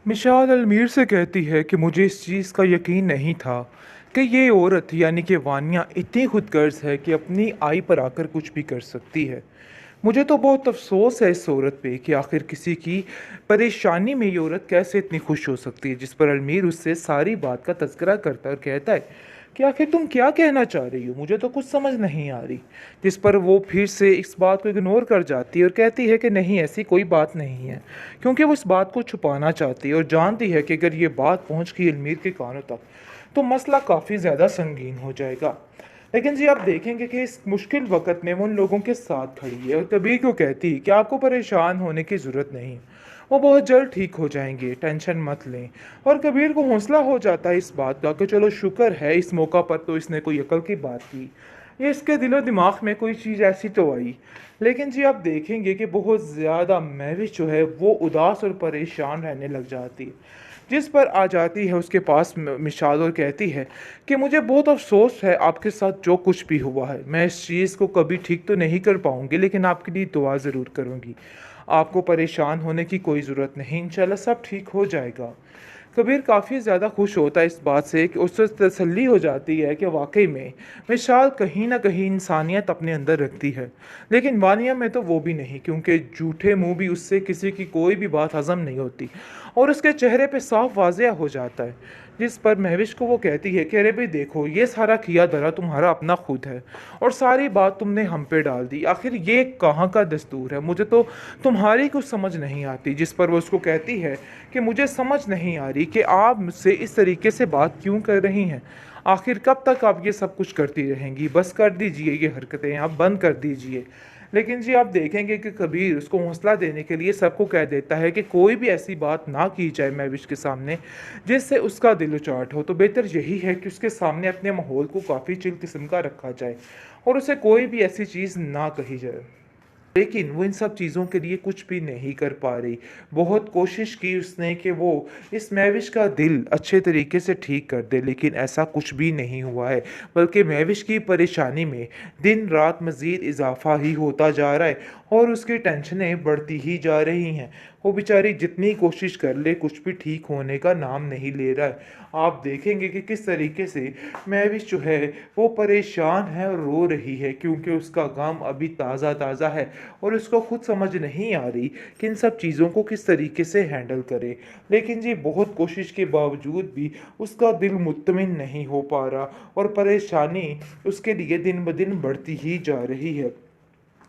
मिशाल अलमीर से कहती है कि मुझे इस चीज़ का यकीन नहीं था कि ये औरत यानी कि वानिया इतनी खुदगर्ज है कि अपनी आई पर आकर कुछ भी कर सकती है। मुझे तो बहुत अफसोस है इस औरत पे कि आखिर किसी की परेशानी में ये औरत कैसे इतनी खुश हो सकती है। जिस पर अलमीर उससे सारी बात का तज़किरा करता है और कहता है कि आखिर तुम क्या कहना चाह रही हो, मुझे तो कुछ समझ नहीं आ रही। जिस पर वो फिर से इस बात को इग्नोर कर जाती है और कहती है कि नहीं, ऐसी कोई बात नहीं है, क्योंकि वो इस बात को छुपाना चाहती है और जानती है कि अगर ये बात पहुंच गई अलमीर के कानों तक तो मसला काफ़ी ज़्यादा संगीन हो जाएगा। लेकिन जी आप देखेंगे कि इस मुश्किल वक़्त में वो उन लोगों के साथ खड़ी है और कबीर को कहती है कि आपको परेशान होने की ज़रूरत नहीं, वो बहुत जल्द ठीक हो जाएंगे, टेंशन मत लें। और कबीर को हौसला हो जाता है इस बात का कि चलो शुक्र है इस मौका पर तो इसने कोई अकल की बात की, ये इसके दिलो दिमाग में कोई चीज़ ऐसी तो आई। लेकिन जी आप देखेंगे कि बहुत ज़्यादा महविश जो है वो उदास और परेशान रहने लग जाती है। जिस पर आ जाती है उसके पास मिशाल और कहती है कि मुझे बहुत अफसोस है आपके साथ जो कुछ भी हुआ है, मैं इस चीज़ को कभी ठीक तो नहीं कर पाऊँगी लेकिन आपके लिए दुआ ज़रूर करूँगी। आपको परेशान होने की कोई ज़रूरत नहीं, इंशाल्लाह सब ठीक हो जाएगा। कबीर काफ़ी ज़्यादा खुश होता है इस बात से कि उससे तसल्ली हो जाती है कि वाकई में मिसाल कहीं ना कहीं इंसानियत अपने अंदर रखती है। लेकिन वानिया में तो वो भी नहीं, क्योंकि झूठे मुंह भी उससे किसी की कोई भी बात हज़म नहीं होती और उसके चेहरे पे साफ वाजिया हो जाता है। जिस पर महविश को वो कहती है कि अरे भाई देखो, ये सारा किया धरा तुम्हारा अपना खुद है और सारी बात तुमने हम पे डाल दी, आखिर ये कहाँ का दस्तूर है, मुझे तो तुम्हारी कुछ समझ नहीं आती। जिस पर वो उसको कहती है कि मुझे समझ नहीं आ रही कि आप मुझसे इस तरीके से बात क्यों कर रही हैं, आखिर कब तक आप ये सब कुछ करती रहेंगी, बस कर दीजिए, ये हरकतें आप बंद कर दीजिए। लेकिन जी आप देखेंगे कि कबीर उसको हौसला देने के लिए सबको कह देता है कि कोई भी ऐसी बात ना की जाए महविश के सामने जिससे उसका दिल उचाट हो, तो बेहतर यही है कि उसके सामने अपने माहौल को काफ़ी चिल किस्म का रखा जाए और उसे कोई भी ऐसी चीज़ ना कही जाए। लेकिन वो इन सब चीज़ों के लिए कुछ भी नहीं कर पा रही। बहुत कोशिश की उसने कि वो इस महविश का दिल अच्छे तरीके से ठीक कर दे, लेकिन ऐसा कुछ भी नहीं हुआ है, बल्कि महविश की परेशानी में दिन रात मज़ीद इजाफ़ा ही होता जा रहा है और उसकी टेंशनें बढ़ती ही जा रही हैं। वो बेचारी जितनी कोशिश कर ले कुछ भी ठीक होने का नाम नहीं ले रहा है। आप देखेंगे कि किस तरीके से महविश जो है वो परेशान है और रो रही है, क्योंकि उसका गम अभी ताज़ा ताज़ा है और उसको खुद समझ नहीं आ रही कि इन सब चीज़ों को किस तरीके से हैंडल करे। लेकिन जी बहुत कोशिश के बावजूद भी उसका दिल मुत्तमिन नहीं हो पा रहा और परेशानी उसके लिए दिन ब दिन बढ़ती ही जा रही है।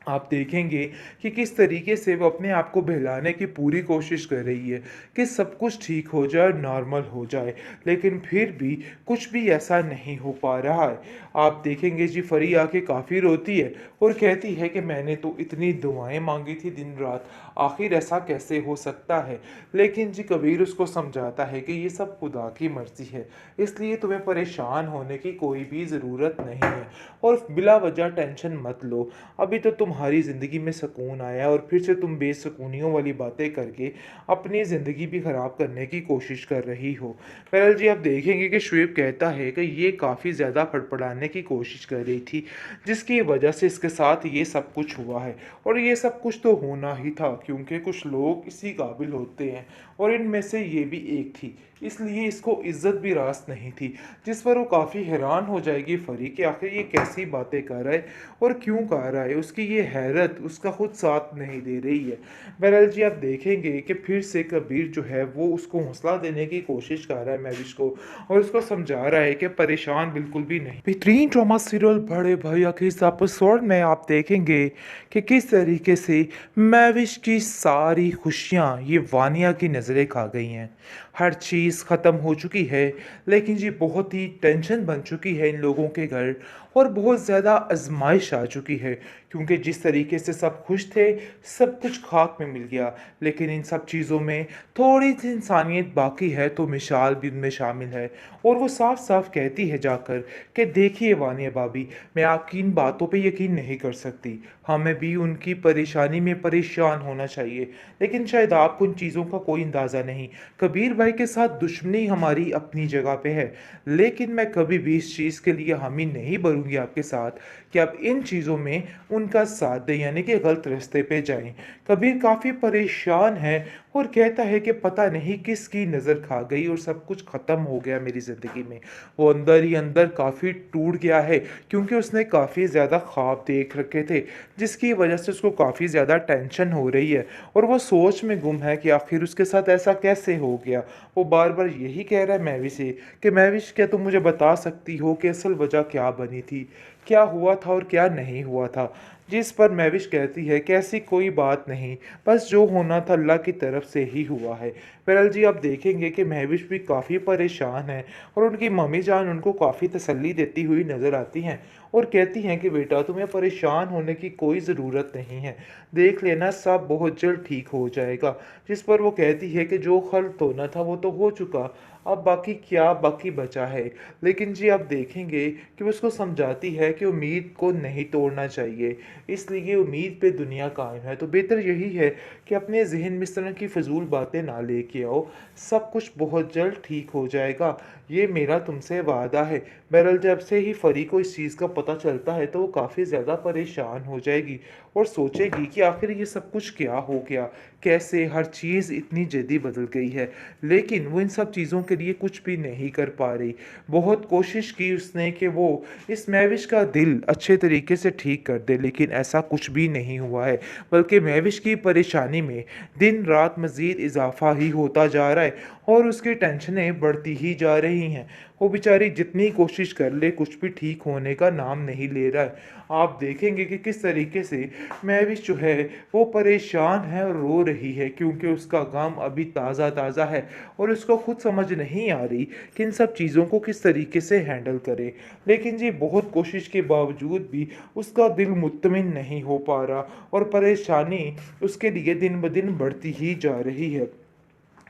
आप देखेंगे कि किस तरीके से वो अपने आप को बहलाने की पूरी कोशिश कर रही है कि सब कुछ ठीक हो जाए, नॉर्मल हो जाए, लेकिन फिर भी कुछ भी ऐसा नहीं हो पा रहा है। आप देखेंगे जी फरी आके काफ़ी रोती है और कहती है कि मैंने तो इतनी दुआएं मांगी थी दिन रात, आखिर ऐसा कैसे हो सकता है। लेकिन जी कबीर उसको समझाता है कि ये सब खुदा की मर्ज़ी है, इसलिए तुम्हें परेशान होने की कोई भी ज़रूरत नहीं है और बिला वजह टेंशन मत लो। अभी तो तुम्हारी ज़िंदगी में सुकून आया है और फिर से तुम बेसुकूनियों वाली बातें करके अपनी ज़िंदगी भी ख़राब करने की कोशिश कर रही हो। बहरहाल जी आप देखेंगे कि शुएब कहता है कि ये काफ़ी ज़्यादा फड़फड़ाने की कोशिश कर रही थी, जिसकी वजह से इसके साथ ये सब कुछ हुआ है और ये सब कुछ तो होना ही था, क्योंकि कुछ लोग इसी काबिल होते हैं और इनमें से ये भी एक थी, इसलिए इसको इज्जत भी रास नहीं थी। जिस पर वो काफ़ी हैरान हो जाएगी फरी कि आखिर ये कैसी बातें कर रहा है और क्यों कर रहा है, उसकी ये हैरत उसका खुद साथ नहीं दे रही है। बहरहाल जी आप देखेंगे कि फिर से कबीर जो है वो उसको हौसला देने की कोशिश कर रहा है महविश को और उसको समझा रहा है कि परेशान बिल्कुल भी नहीं। बेहतरीन ड्रामा सीरियल बड़े भैया के इस एपिसोड में आप देखेंगे कि किस तरीके से महविश की सारी खुशियाँ ये वानिया की नज़रें खा गई हैं। हर चीज़ ख़त्म हो चुकी है, लेकिन जी बहुत ही टेंशन बन चुकी है इन लोगों के घर और बहुत ज़्यादा आजमाइश आ चुकी है, क्योंकि जिस तरीके से सब खुश थे सब कुछ खाक में मिल गया। लेकिन इन सब चीज़ों में थोड़ी सी इंसानियत बाकी है तो मिसाल भी उनमें शामिल है और वो साफ साफ कहती है जाकर कि देखिए वानिया भाभी, मैं आपकी इन बातों पे यकीन नहीं कर सकती, हमें भी उनकी परेशानी में परेशान होना चाहिए, लेकिन शायद आपको उन चीज़ों का कोई अंदाज़ा नहीं। कबीर भाई के साथ दुश्मनी हमारी अपनी जगह पे है, लेकिन मैं कभी भी इस चीज़ के लिए हामी नहीं भरूंगी करूँगी आपके साथ कि आप इन चीज़ों में उनका साथ दें, यानी कि गलत रास्ते पे जाएँ। कबीर काफ़ी परेशान है और कहता है कि पता नहीं किसकी नज़र खा गई और सब कुछ ख़त्म हो गया मेरी ज़िंदगी में। वो अंदर ही अंदर काफ़ी टूट गया है, क्योंकि उसने काफ़ी ज़्यादा ख्वाब देख रखे थे, जिसकी वजह से उसको काफ़ी ज़्यादा टेंशन हो रही है और वो सोच में गुम है कि आखिर उसके साथ ऐसा कैसे हो गया। वो बार-बार यही कह रहा है महवी से कि महविश, क्या तुम मुझे बता सकती हो कि असल वजह क्या बनी थी? क्या हुआ था और क्या नहीं हुआ था? जिस पर महविश कहती है कि ऐसी कोई बात नहीं, बस जो होना था अल्लाह की तरफ से ही हुआ है। बहरहाल जी, आप देखेंगे कि महविश भी काफ़ी परेशान है और उनकी मम्मी जान उनको काफ़ी तसल्ली देती हुई नज़र आती हैं और कहती हैं कि बेटा, तुम्हें परेशान होने की कोई ज़रूरत नहीं है। देख लेना, सब बहुत जल्द ठीक हो जाएगा। जिस पर वो कहती है कि जो खल्त होना था वो तो हो चुका, अब बाकी क्या बाकी बचा है। लेकिन जी, आप देखेंगे कि वो उसको समझाती है कि उम्मीद को नहीं तोड़ना चाहिए, इसलिए उम्मीद पे दुनिया कायम है। तो बेहतर यही है कि अपने ज़हन में इस तरह की फ़िज़ूल बातें ना लेके आओ, सब कुछ बहुत जल्द ठीक हो जाएगा, ये मेरा तुमसे वादा है। बहरहाल जब से ही फ़री को इस चीज़ का पता चलता है तो वो काफ़ी ज़्यादा परेशान हो जाएगी और सोचेगी कि आखिर ये सब कुछ क्या हो गया, कैसे हर चीज़ इतनी जल्दी बदल गई है। लेकिन वो इन सब चीज़ों के लिए कुछ भी नहीं कर पा रही। बहुत कोशिश की उसने कि वो इस महविश का दिल अच्छे तरीके से ठीक कर दे, लेकिन ऐसा कुछ भी नहीं हुआ है, बल्कि महविश की परेशानी में दिन रात मज़ीद इज़ाफ़ा ही होता जा रहा है और उसकी टेंशनें बढ़ती ही जा रही हैं। वो बेचारी जितनी कोशिश कर ले, कुछ भी ठीक होने का नाम नहीं ले रहा है। आप देखेंगे कि किस तरीके से महविश जो है वो परेशान है और रो रही है, क्योंकि उसका गम अभी ताज़ा-ताज़ा है और उसको खुद समझ नहीं आ रही कि इन सब चीज़ों को किस तरीके से हैंडल करे। लेकिन जी, बहुत कोशिश के बावजूद भी उसका दिल मुत्तमिन नहीं हो पा रहा और परेशानी उसके लिए दिन ब दिन बढ़ती ही जा रही है।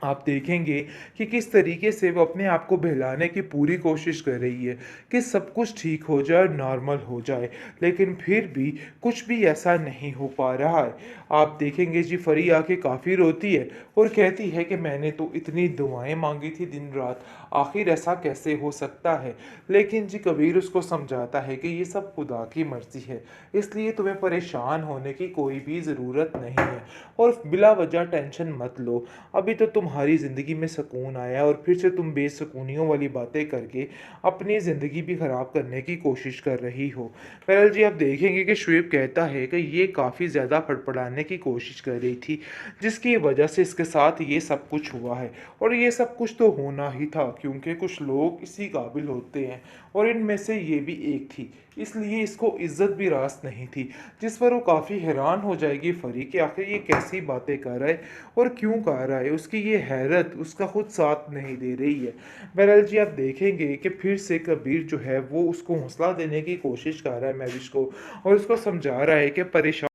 आप देखेंगे कि किस तरीके से वो अपने आप को बहलाने की पूरी कोशिश कर रही है कि सब कुछ ठीक हो जाए, नॉर्मल हो जाए, लेकिन फिर भी कुछ भी ऐसा नहीं हो पा रहा है। आप देखेंगे जी, फरी आके काफ़ी रोती है और कहती है कि मैंने तो इतनी दुआएं मांगी थी दिन रात, आखिर ऐसा कैसे हो सकता है। लेकिन जी, कबीर उसको समझाता है कि ये सब खुदा की मर्ज़ी है, इसलिए तुम्हें परेशान होने की कोई भी ज़रूरत नहीं है और बिला वजह टेंशन मत लो। अभी तो तुम्हारी ज़िंदगी में सुकून आया और फिर से तुम बेसुकूनियों वाली बातें करके अपनी ज़िंदगी भी ख़राब करने की कोशिश कर रही हो। बहरहाल जी, आप देखेंगे कि शुएब कहता है कि ये काफ़ी ज़्यादा फड़फड़ाने की कोशिश कर रही थी, जिसकी वजह से इसके साथ ये सब कुछ हुआ है और ये सब कुछ तो होना ही था, क्योंकि कुछ लोग इसी काबिल होते हैं और इनमें से ये भी एक थी, इसलिए इसको इज्जत भी रास नहीं थी। जिस पर वो काफ़ी हैरान हो जाएगी फरी कि आखिर ये कैसी बातें कर रहा है और क्यों कह रहा है। उसकी ये हैरत उसका खुद साथ नहीं दे रही है। बहरहाल जी, आप देखेंगे कि फिर से कबीर जो है वो उसको हौसला देने की कोशिश कर रहा है महविश को और उसको समझा रहा है कि परेशान